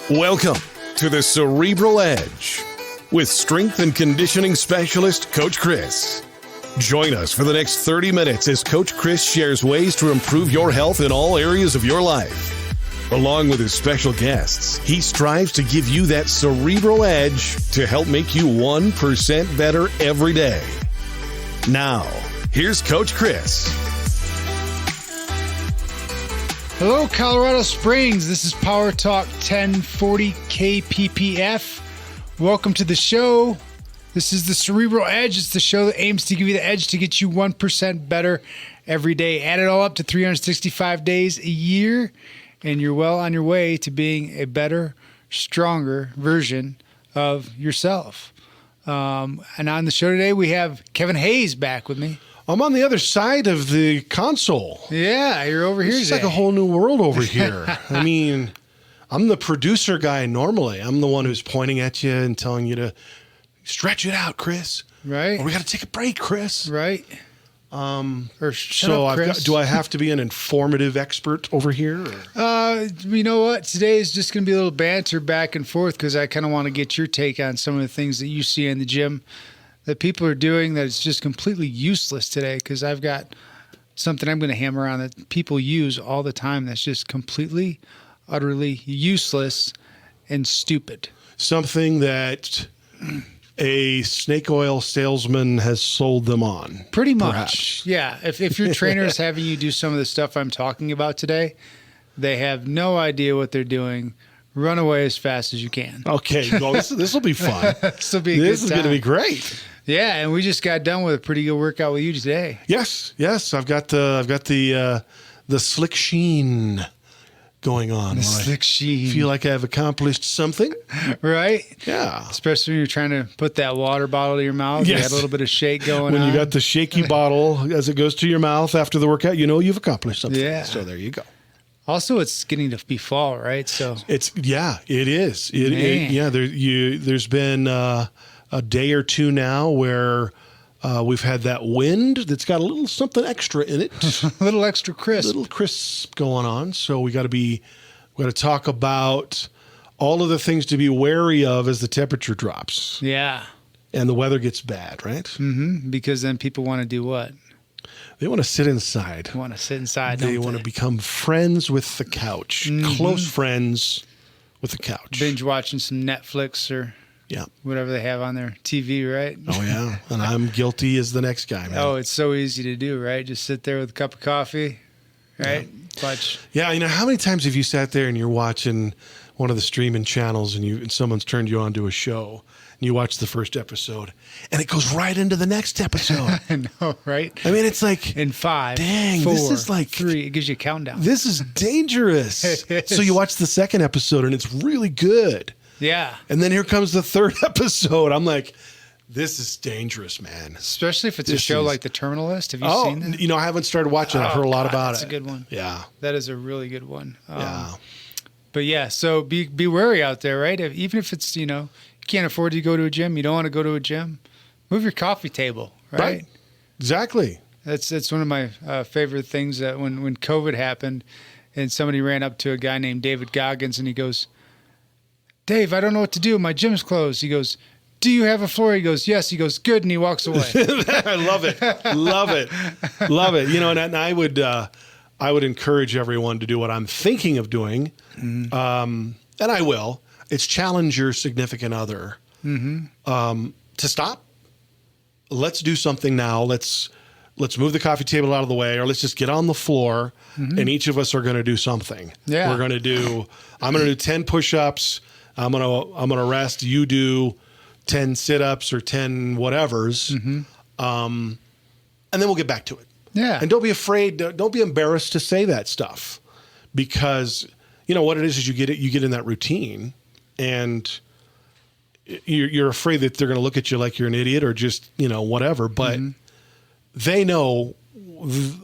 Welcome to the Cerebral Edge with strength and conditioning specialist Coach Kris. Join us for the next 30 minutes as Coach Kris shares ways to improve your health in all areas of your life. Along with his special guests, he strives to give you that cerebral edge to help make you 1% better every day. Now, here's Coach Kris. Hello, Colorado Springs. This is Power Talk 1040 KPPF. Welcome to the show. This is the Cerebral Edge. It's the show that aims to give you the edge to get you 1% better every day. Add it all up to 365 days a year, and you're well on your way to being a better, stronger version of yourself. And on the show today, we have Kevin Hayes back with me. I'm on the other side of the console. Yeah, you're over here It's today. like a whole new world over here. I mean, I'm the producer guy normally. I'm the one who's pointing at you and telling you to stretch it out, Kris. Right. Or we got to take a break, Kris. Right. Or shut So up, Kris. do I have to be an informative expert over here? You know what? Today is just going to be a little banter back and forth because I kind of want to get your take on some of the things that you see in the gym that people are doing that is just completely useless today, because I've got something I'm going to hammer on that people use all the time that's just completely, utterly useless and stupid. Something that a snake oil salesman has sold them on. Pretty much. Perhaps. Yeah. If your trainer is having you do some of the stuff I'm talking about today, they have no idea what they're doing. Run away as fast as you can. Okay, well, this will be fun. This will be a This good is time. going to be great. Yeah, and we just got done with a pretty good workout with you today. Yes. I've got the slick sheen going on. The Well, slick sheen. I feel like I've accomplished something. Right? Yeah. Especially when you're trying to put that water bottle to your mouth. You Yes. had a little bit of shake going When on. you got the shaky bottle as it goes to your mouth after the workout, you know you've accomplished something. Yeah. So there you go. Also, it's getting to be fall, right? So It is. Man. There's been a day or two now where we've had that wind that's got a little something extra in it. a little extra crisp. Little crisp going on. So we got to talk about all of the things to be wary of as the temperature drops Yeah. and the weather gets bad, right? Mm-hmm. Because then people want to do what? They want to sit inside. Want to sit inside, They don't want to become friends with the couch, close friends with the couch. binge watching some Netflix or Yeah. whatever they have on their TV, right? Oh, yeah. And I'm guilty as the next guy, man. Oh, it's so easy to do, right? Just sit there with a cup of coffee, right? Watch. Yeah, how many times have you sat there and you're watching one of the streaming channels and someone's turned you on to a show and you watch the first episode and it goes right into the next episode? I know, right? I mean, it's like, In 5, Dang, 4, this is like- 3. It gives you a countdown. this is dangerous. It So is. you watch the second episode and it's really good. Yeah. And then here comes the third episode. I'm like, this is dangerous, man. Especially if it's a This show is- like The Terminalist. Have you seen that? I haven't started watching. I've Oh, heard a lot God, about that's it. a good one. Yeah. That is a really good one. Yeah. But yeah, so be wary out there, right? Even if it's, you can't afford to go to a gym, you don't want to go to a gym, move your coffee table, right? Exactly. That's one of my favorite things that when COVID happened and somebody ran up to a guy named David Goggins and he goes, Dave, I don't know what to do. My gym's closed. He goes, do you have a floor? He goes, yes. He goes, good. And he walks away. I love it. Love it. Love it. And I would encourage everyone to do what I'm thinking of doing. And I will. It's challenge your significant other to stop. Let's do something now. Let's move the coffee table out of the way, or let's just get on the floor and each of us are going to do something. Yeah. I'm going to do 10 push-ups. I'm going to rest. You do 10 sit-ups or 10 whatevers. And then we'll get back to it. Yeah. And don't be afraid. Don't be embarrassed to say that stuff, because what it is you get in that routine and you're afraid that they're going to look at you like you're an idiot or just, whatever. But they know,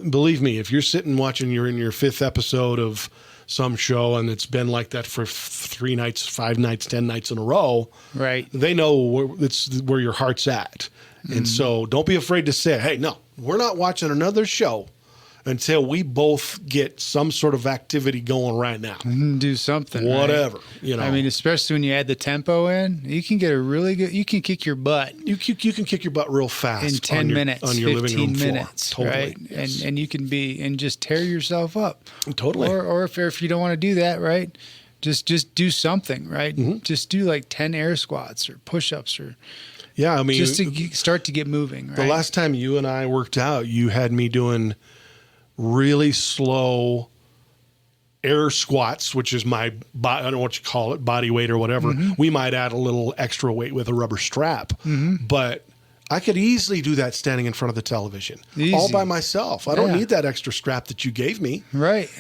believe me, if you're sitting watching, you're in your 5th episode of some show and it's been like that for 3 nights, 5 nights, 10 nights in a row, Right. they know it's where your heart's at. And so don't be afraid to say, hey, no, we're not watching another show until we both get some sort of activity going right now. Do something. Whatever, right? you know. I mean, especially when you add the tempo in, you can get a really good, you can kick your butt. You can kick your butt real fast in 10 minutes, on your 15 living room minutes, floor. Totally. Right? Yes. And you can and just tear yourself up. Totally. Or if you don't want to do that, right? Just do something, right? Just do like 10 air squats or push-ups or yeah, I mean, just to start to get moving. Right? The last time you and I worked out, you had me doing really slow air squats, which is my I don't know what you call it, body weight or whatever. We might add a little extra weight with a rubber strap, but I could easily do that standing in front of the television all by myself. I don't need that extra strap that you gave me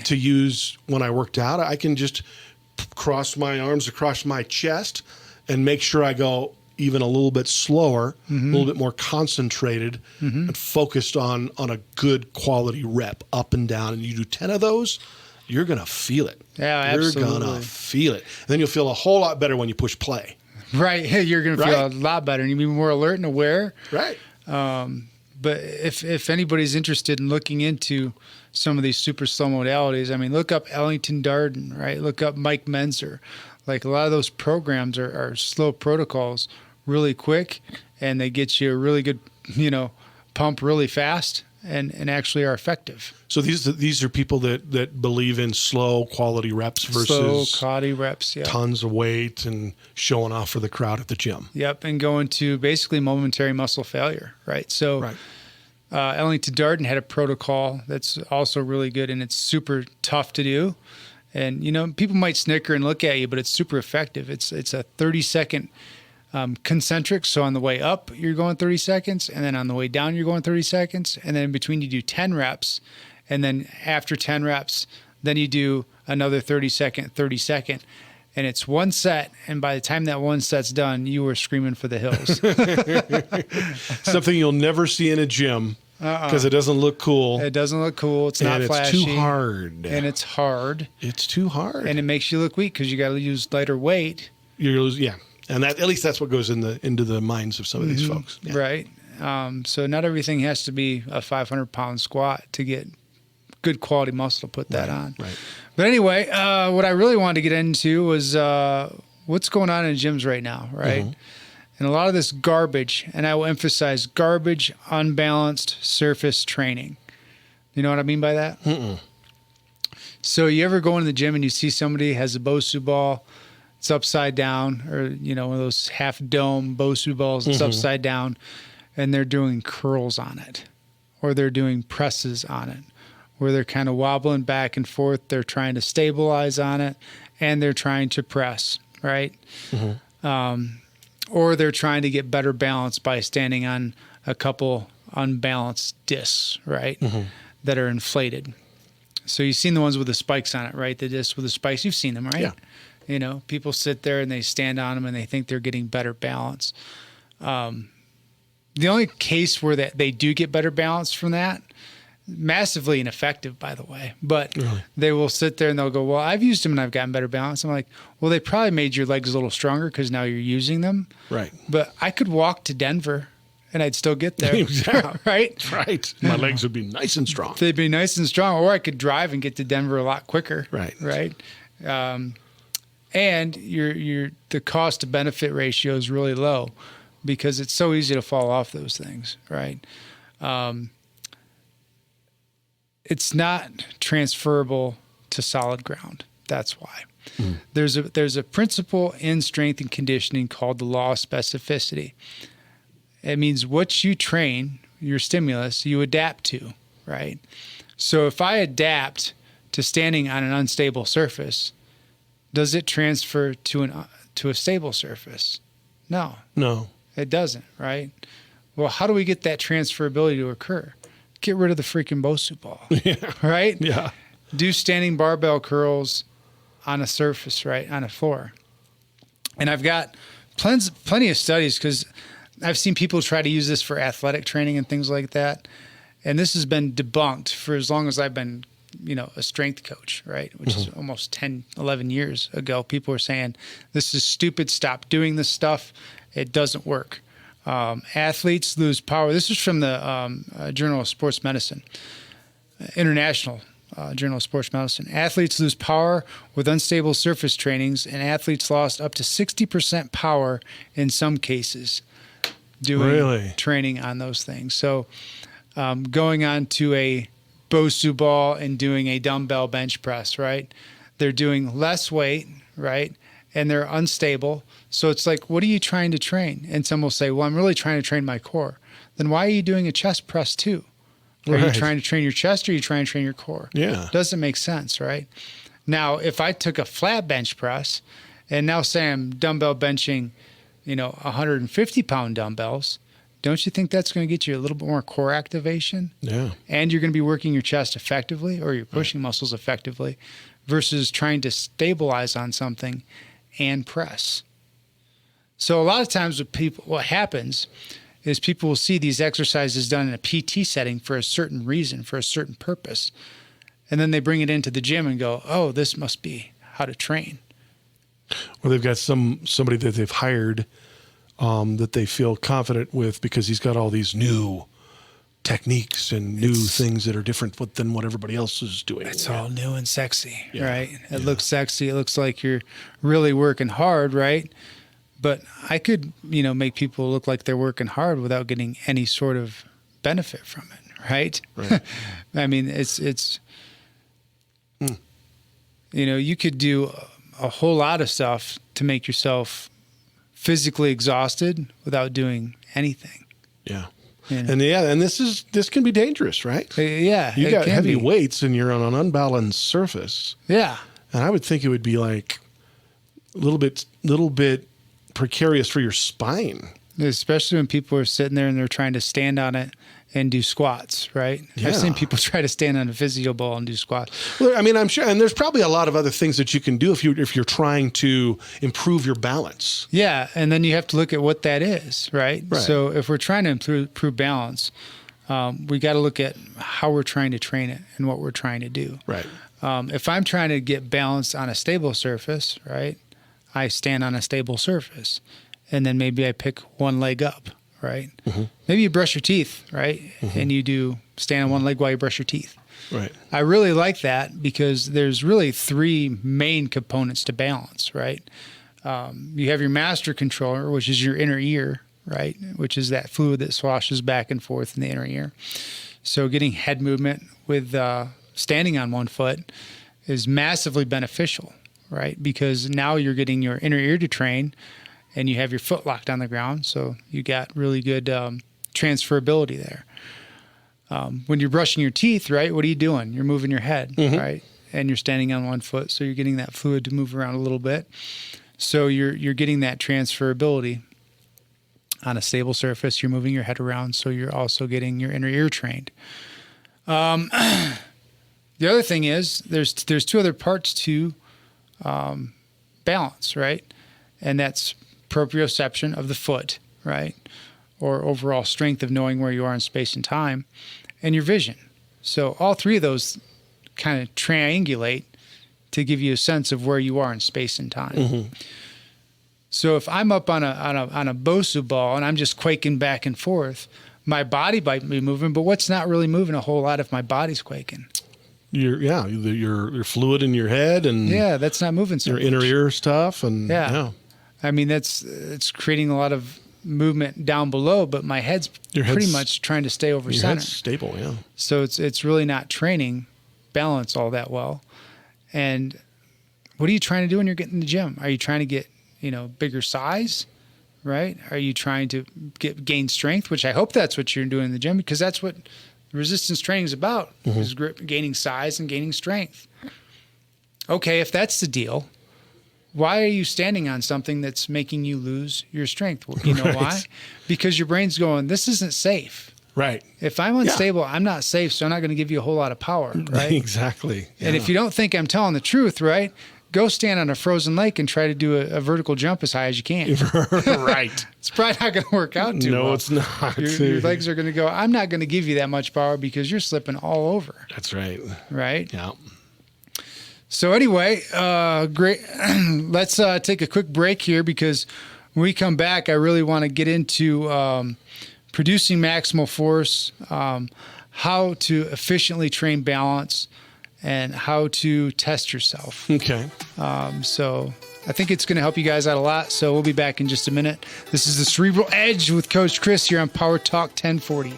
to use when I worked out. I can just cross my arms across my chest and make sure I go even a little bit slower, a little bit more concentrated and focused on a good quality rep up and down. And you do 10 of those, you're going to feel it. Yeah, you're absolutely. going to feel it. And then you'll feel a whole lot better when you push play. Right. You're going to feel a lot better and you'll be more alert and aware. Right. But if anybody's interested in looking into some of these super slow modalities, I mean, look up Ellington Darden, right? Look up Mike Menzer. Like a lot of those programs are slow protocols, really quick, and they get you a really good, pump really fast and actually are effective. So these are people that believe in slow quality reps versus slow quality reps, tons of weight and showing off for the crowd at the gym. Yep, and going to basically momentary muscle failure, right? So Ellington Darden had a protocol that's also really good, and it's super tough to do. And, people might snicker and look at you, but it's super effective. It's a 30-second concentric. So on the way up, you're going 30 seconds. And then on the way down, you're going 30 seconds. And then in between, you do 10 reps. And then after 10 reps, then you do another 30-second, 30-second. And it's one set. And by the time that one set's done, you were screaming for the hills. Something you'll never see in a gym. Because it doesn't look cool. It doesn't look cool. It's not flashy. It's too hard. And it's hard. It's too hard. And it makes you look weak because you got to use lighter weight. And at least that's what goes into the minds of some of these folks. Yeah. Right. So not everything has to be a 500-pound squat to get good quality muscle to put that on. Right. But anyway, what I really wanted to get into was what's going on in gyms right now, right? And a lot of this garbage, and I will emphasize garbage, unbalanced surface training. You know what I mean by that? So you ever go into the gym and you see somebody has a Bosu ball, it's upside down, or, one of those half dome Bosu balls, it's upside down, and they're doing curls on it, or they're doing presses on it, where they're kind of wobbling back and forth. They're trying to stabilize on it, and they're trying to press, right? Or they're trying to get better balance by standing on a couple unbalanced discs, right, that are inflated. So you've seen the ones with the spikes on it, right? The discs with the spikes. You've seen them, right? Yeah. People sit there and they stand on them and they think they're getting better balance. The only case where they do get better balance from that, massively ineffective, by the way, but they will sit there and they'll go, well, I've used them and I've gotten better balance. I'm like, well, they probably made your legs a little stronger because now you're using them. Right. But I could walk to Denver and I'd still get there. Right? Right. My legs would be nice and strong. They'd be nice and strong. Or I could drive and get to Denver a lot quicker. Right. Right. And the cost to benefit ratio is really low because it's so easy to fall off those things. Right. It's not transferable to solid ground. That's why. There's a principle in strength and conditioning called the law of specificity. It means what you train, your stimulus, you adapt to, right? So if I adapt to standing on an unstable surface, does it transfer to a stable surface? No. No. It doesn't, right? Well, how do we get that transferability to occur? Get rid of the freaking Bosu ball, right? Yeah. Do standing barbell curls on a surface, right, on a floor. And I've got plenty of studies because I've seen people try to use this for athletic training and things like that. And this has been debunked for as long as I've been, a strength coach, right, which is almost 10, 11 years ago. People were saying, this is stupid. Stop doing this stuff. It doesn't work. Athletes lose power. This is from the Journal of Sports Medicine. International Journal of Sports Medicine. Athletes lose power with unstable surface trainings, and athletes lost up to 60% power in some cases doing training on those things. So going on to a Bosu ball and doing a dumbbell bench press, right? They're doing less weight, right? And they're unstable. So it's like, what are you trying to train? And some will say, well, I'm really trying to train my core. Then why are you doing a chest press too? Are you trying to train your chest, or are you trying to train your core? Yeah. Doesn't make sense, right? Now, if I took a flat bench press and now say I'm dumbbell benching, 150-pound dumbbells, don't you think that's going to get you a little bit more core activation? Yeah. And you're going to be working your chest effectively, or your pushing muscles effectively, versus trying to stabilize on something and press. So a lot of times what happens is people will see these exercises done in a PT setting for a certain reason, for a certain purpose. And then they bring it into the gym and go, oh, this must be how to train. Or they've got somebody that they've hired that they feel confident with because he's got all these new techniques and new things that are different than what everybody else is doing. It's all new and sexy, right? It looks sexy. It looks like you're really working hard, right? But I could, make people look like they're working hard without getting any sort of benefit from it, right? I mean, it's you could do a whole lot of stuff to make yourself physically exhausted without doing anything. Yeah. And this can be dangerous, right? Yeah. You got heavy weights and you're on an unbalanced surface. Yeah. And I would think it would be like a little bit precarious for your spine. Especially when people are sitting there and they're trying to stand on it and do squats, right? Yeah. I've seen people try to stand on a physio ball and do squats. Well, I mean, I'm sure, and there's probably a lot of other things that you can do if you're trying to improve your balance. Yeah, and then you have to look at what that is, right? So if we're trying to improve balance, we got to look at how we're trying to train it and what we're trying to do. Right. If I'm trying to get balance on a stable surface, right, I stand on a stable surface, and then maybe I pick one leg up, right? Mm-hmm. Maybe you brush your teeth, right? Mm-hmm. And you do stand on one leg while you brush your teeth. Right. I really like that because there's really three main components to balance, right? You have your master controller, which is your inner ear, right? Which is that fluid that swashes back and forth in the inner ear. So getting head movement with standing on one foot is massively beneficial, right? Because now you're getting your inner ear to train and you have your foot locked on the ground. So you got really good transferability there. When you're brushing your teeth, right, what are you doing? You're moving your head, right? And you're standing on one foot. So you're getting that fluid to move around a little bit. So you're getting that transferability on a stable surface. You're moving your head around. So you're also getting your inner ear trained. The other thing is there's two other parts to balance, right? And that's proprioception of the foot, right? Or overall strength of knowing where you are in space and time, and your vision. So all three of those kind of triangulate to give you a sense of where you are in space and time. Mm-hmm. So if I'm up on a Bosu ball and I'm just quaking back and forth, my body might be moving, but what's not really moving a whole lot if my body's quaking? Your fluid in your head and that's not moving so your much. inner ear stuff and I mean it's creating a lot of movement down below, but my head's pretty much trying to stay over your center. Head's stable, yeah. So it's really not training balance all that well. And what are you trying to do when you're getting in the gym? Are you trying to get bigger size, right? Are you trying to gain strength? Which I hope that's what you're doing in the gym, because that's what resistance training is about, is gaining size and gaining strength. Okay, if that's the deal, why are you standing on something that's making you lose your strength? You know why? Because your brain's going, this isn't safe. Right. If I'm unstable, I'm not safe, so I'm not going to give you a whole lot of power, right? Exactly. Yeah. And if you don't think I'm telling the truth, right, go stand on a frozen lake and try to do a vertical jump as high as you can. Right. It's probably not going to work out too well. No, it's not. Your legs are going to go, I'm not going to give you that much power because you're slipping all over. That's right. Right? Yeah. So anyway, great. Let's take a quick break here, because when we come back, I really want to get into producing maximal force, how to efficiently train balance and how to test yourself. Okay. So I think it's going to help you guys out a lot. So we'll be back in just a minute. This is the Cerebral Edge with Coach Kris here on Power Talk 1040.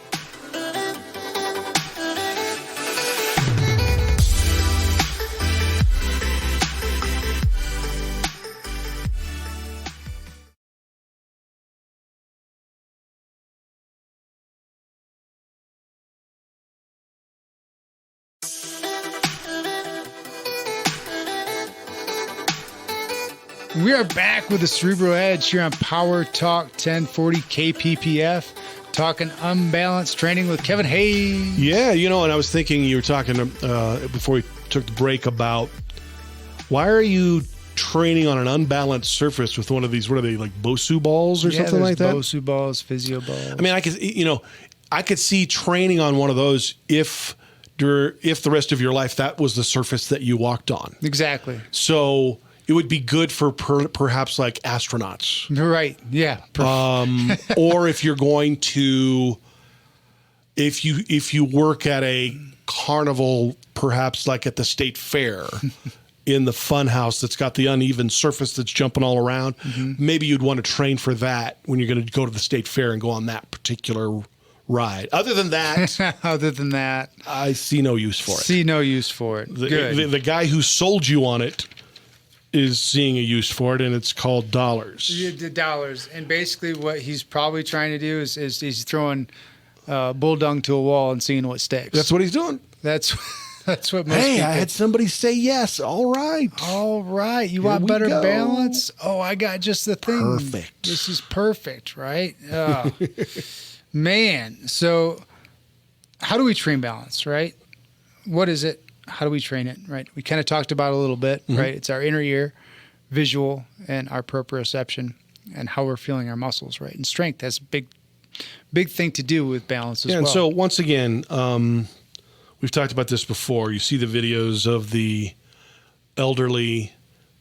We are back with the Cerebral Edge here on Power Talk 1040 KPPF, talking unbalanced training with Kevin Hayes. Yeah, and I was thinking you were talking before we took the break about why are you training on an unbalanced surface with one of these, what are they, like Bosu balls or something like that? Bosu balls, physio balls. I mean, I could see training on one of those if the rest of your life that was the surface that you walked on. Exactly. So it would be good for perhaps like astronauts. Right. Yeah. Or if you're going to, if you work at a carnival, perhaps like at the state fair in the fun house that's got the uneven surface that's jumping all around, maybe you'd want to train for that when you're going to go to the state fair and go on that particular ride. Other than that, I see no use for it. Good. The guy who sold you on it is seeing a use for it, and it's called dollars. The dollars. And basically what he's probably trying to do is he's throwing bull dung to a wall and seeing what sticks. That's what he's doing. That's what most Hey, people... I had somebody say yes. All right. You want better balance? Oh, I got just the thing. Perfect. This is perfect, right? Oh. Man. So how do we train balance, right? What is it? How do we train it, right? We kind of talked about it a little bit, right? It's our inner ear, visual, and our proprioception, and how we're feeling our muscles, right? And strength has a big thing to do with balance as well. And so once again, we've talked about this before. You see the videos of the elderly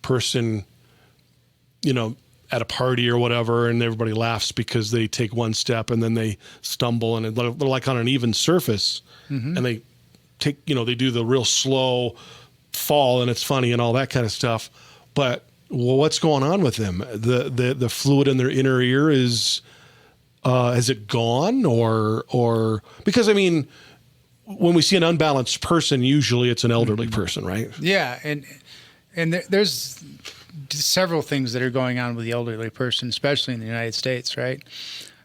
person, at a party or whatever, and everybody laughs because they take one step and then they stumble and they're like on an even surface, and they they do the real slow fall, and it's funny and all that kind of stuff. But what's going on with them? The fluid in their inner ear has it gone, or because when we see an unbalanced person, usually it's an elderly person, right? Yeah, and there's several things that are going on with the elderly person, especially in the United States, right?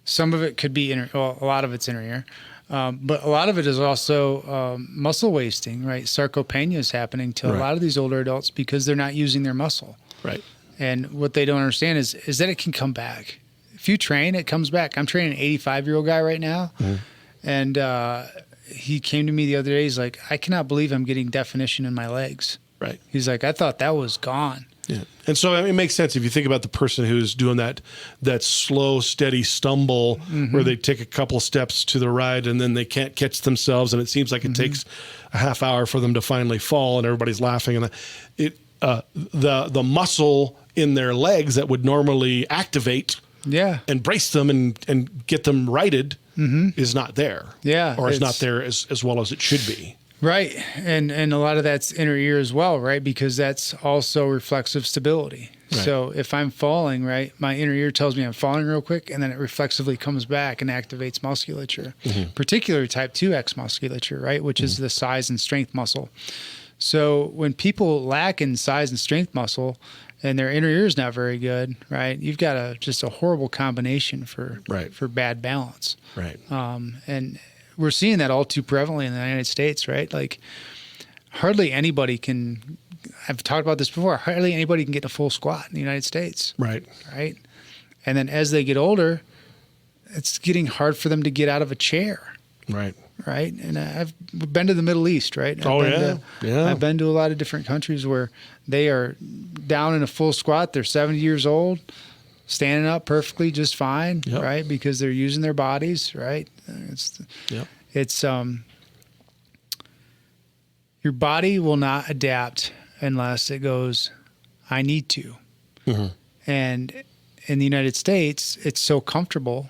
Some of it could be a lot of it's inner ear. But a lot of it is also muscle wasting, right? Sarcopenia is happening to a lot of these older adults because they're not using their muscle. Right. And what they don't understand is that it can come back. If you train, it comes back. I'm training an 85-year-old guy right now, and he came to me the other day. He's like, I cannot believe I'm getting definition in my legs. Right. He's like, I thought that was gone. Yeah. And so it makes sense if you think about the person who's doing that slow, steady stumble where they take a couple steps to the right and then they can't catch themselves, and it seems like it takes a half hour for them to finally fall, and everybody's laughing. And the muscle in their legs that would normally activate and brace them and get them righted is not there. Yeah. Or is not there as well as it should be. Right. And a lot of that's inner ear as well, right? Because that's also reflexive stability. Right. So if I'm falling, right, my inner ear tells me I'm falling real quick, and then it reflexively comes back and activates musculature, particularly type 2X musculature, right, which is the size and strength muscle. So when people lack in size and strength muscle and their inner ear is not very good, right, you've got just a horrible combination for bad balance. Right. And we're seeing that all too prevalently in the United States, right? Like hardly anybody can, I've talked about this before, hardly anybody can get a full squat in the United States. Right. Right. And then as they get older, it's getting hard for them to get out of a chair. Right. Right. And I've been to the Middle East, right? I've been to a lot of different countries where they are down in a full squat. They're 70 years old, standing up perfectly just fine, right? Because they're using their bodies, right? It's your body will not adapt unless it goes, I need to. And in the United States, it's so comfortable.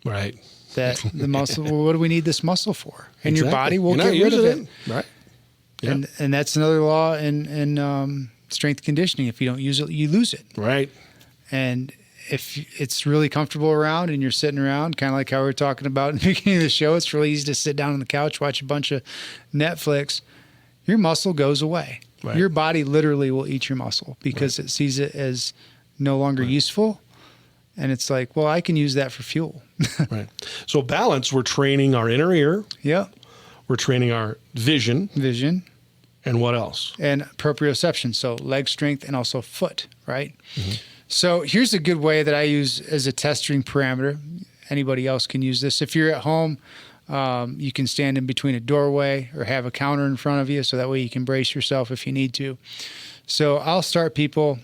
Right. that the muscle, well, what do we need this muscle for? And your Exactly. body will You're not get rid of using it. Right. Yeah. And that's another law in strength conditioning. If you don't use it, you lose it. Right. And if it's really comfortable around and you're sitting around, kind of like how we were talking about in the beginning of the show, it's really easy to sit down on the couch, watch a bunch of Netflix. Your muscle goes away. Right. Your body literally will eat your muscle because it sees it as no longer useful. And it's like, well, I can use that for fuel. Right. So balance, we're training our inner ear. Yep. We're training our vision. And what else? And proprioception. So leg strength and also foot, right? So here's a good way that I use as a testing parameter. Anybody else can use this. If you're at home, you can stand in between a doorway or have a counter in front of you so that way you can brace yourself if you need to. So I'll start people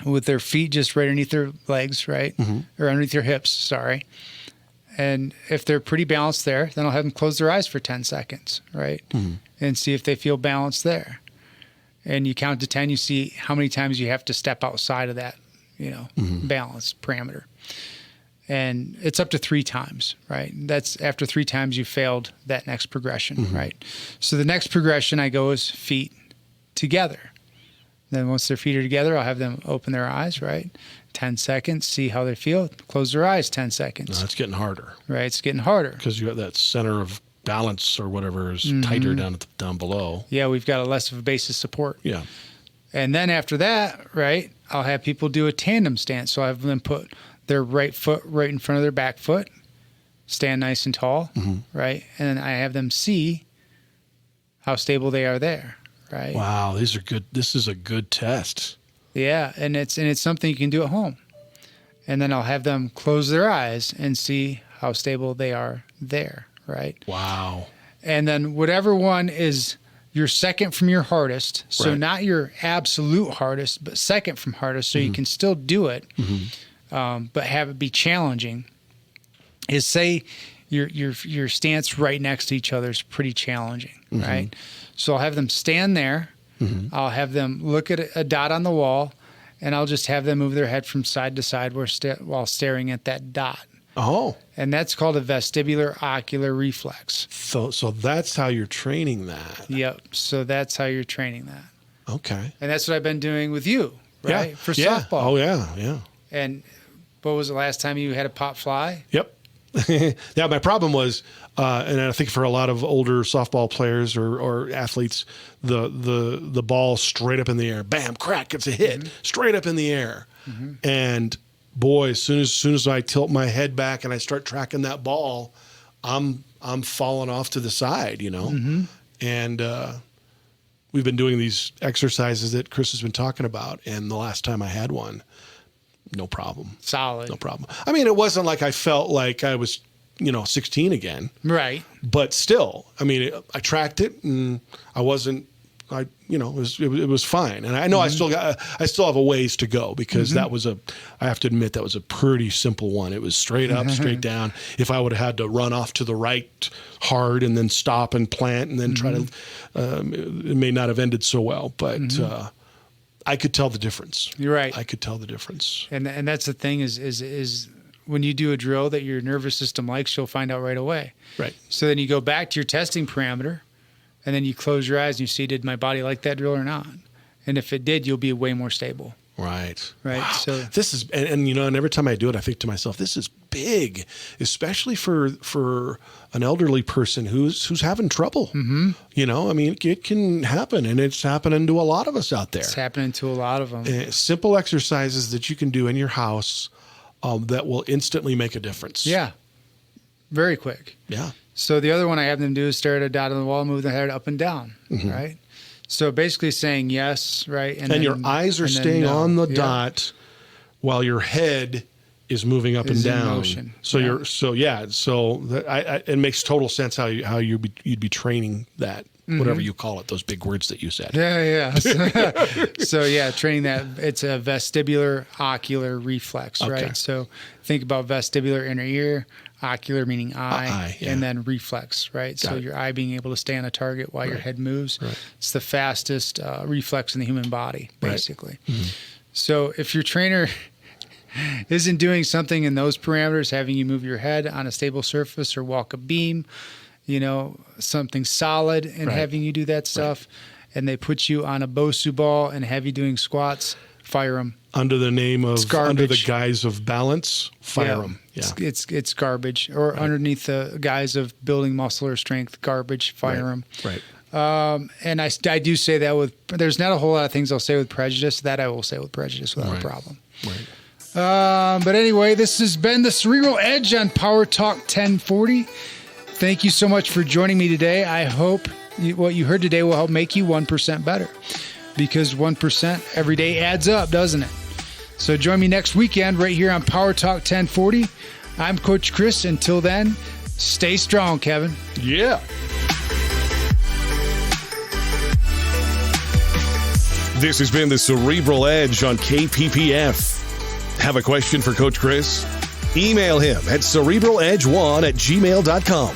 with their feet just right underneath their legs, right? Or underneath their hips, sorry. And if they're pretty balanced there, then I'll have them close their eyes for 10 seconds, right? And see if they feel balanced there. And you count to 10, you see how many times you have to step outside of that, balance parameter. And it's up to 3 times, right? That's after 3 times you failed that next progression, right? So the next progression I go is feet together. Then once their feet are together, I'll have them open their eyes, right? 10 seconds, see how they feel. Close their eyes 10 seconds. No, it's getting harder. Right, it's getting harder. Because you got that center of balance or whatever is tighter down below. Yeah, we've got a less of a base of support. Yeah. And then after that, right, I'll have people do a tandem stance. So I have them put their right foot right in front of their back foot, stand nice and tall, right? And then I have them see how stable they are there, right? Wow, these are good. This is a good test. Yeah, and it's something you can do at home. And then I'll have them close their eyes and see how stable they are there, right? Wow. And then whatever one is your second from your hardest, so Right. not your absolute hardest, but second from hardest, so you can still do it, but have it be challenging, is say your stance right next to each other is pretty challenging, right? So I'll have them stand there. I'll have them look at a dot on the wall, and I'll just have them move their head from side to side while staring at that dot. Oh. And that's called a vestibular ocular reflex. So that's how you're training that. Yep. So that's how you're training that. Okay. And that's what I've been doing with you, right? Yeah. For Yeah. softball. Oh, yeah. And what was the last time you had a pop fly? Yep. Yeah, my problem was, and I think for a lot of older softball players or athletes, the ball straight up in the air, bam, crack, it's a hit, straight up in the air. And boy, as soon as I tilt my head back and I start tracking that ball, I'm falling off to the side, And we've been doing these exercises that Kris has been talking about, and the last time I had one, no problem. Solid. No problem. I mean, it wasn't like I felt like I was, 16 again. Right. But still, I mean, I tracked it, and I wasn't. It was fine. And I know I still have a ways to go because I have to admit that was a pretty simple one. It was straight up, straight down. If I would have had to run off to the right hard and then stop and plant and then try to, it may not have ended so well. But I could tell the difference. You're right. I could tell the difference. And that's the thing is when you do a drill that your nervous system likes, you'll find out right away. Right. So then you go back to your testing parameter, and then you close your eyes and you see, did my body like that drill or not? And if it did, you'll be way more stable. Right. Right. Wow. So this is, and every time I do it, I think to myself, this is big, especially for an elderly person who's having trouble. I mean, it can happen, and it's happening to a lot of us out there. it's happening to a lot of them. Simple exercises that you can do in your house that will instantly make a difference. Yeah. Very quick. Yeah. So the other one I have them do is stare at a dot on the wall, move their head up and down, right? So basically saying yes, right? And your eyes are staying on the dot while your head is moving up and in down. motion. So it makes total sense how you'd be training that, whatever you call it, those big words that you said. Yeah. So training that, it's a vestibular ocular reflex, right? Okay. So think about vestibular inner ear, ocular meaning eye, yeah. and then reflex, right? So your eye being able to stay on a target while your head moves. Right. It's the fastest reflex in the human body, basically. Right. So if your trainer isn't doing something in those parameters, having you move your head on a stable surface or walk a beam, something solid, and having you do that stuff, and they put you on a Bosu ball and have you doing squats, fire them. Under the name of, under the guise of balance, fire them. Yeah. It's garbage. Or underneath the guise of building muscle or strength, garbage, fire them. Right. And I do say that there's not a whole lot of things I'll say with prejudice. That I will say with prejudice without a problem. Right. But anyway, this has been the Cerebral Edge on Power Talk 1040. Thank you so much for joining me today. I hope what you heard today will help make you 1% better, because 1% every day adds up, doesn't it? So join me next weekend right here on Power Talk 1040. I'm Coach Kris. Until then, stay strong, Kevin. Yeah. This has been the Cerebral Edge on KPPF. Have a question for Coach Kris? Email him at cerebraledge1@gmail.com.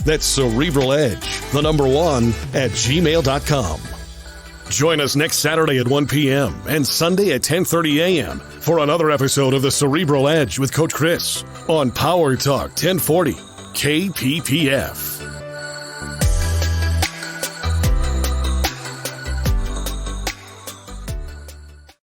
That's cerebraledge1@gmail.com. Join us next Saturday at 1 p.m. and Sunday at 10:30 a.m. for another episode of the Cerebral Edge with Coach Kris on Power Talk 1040 KPPF.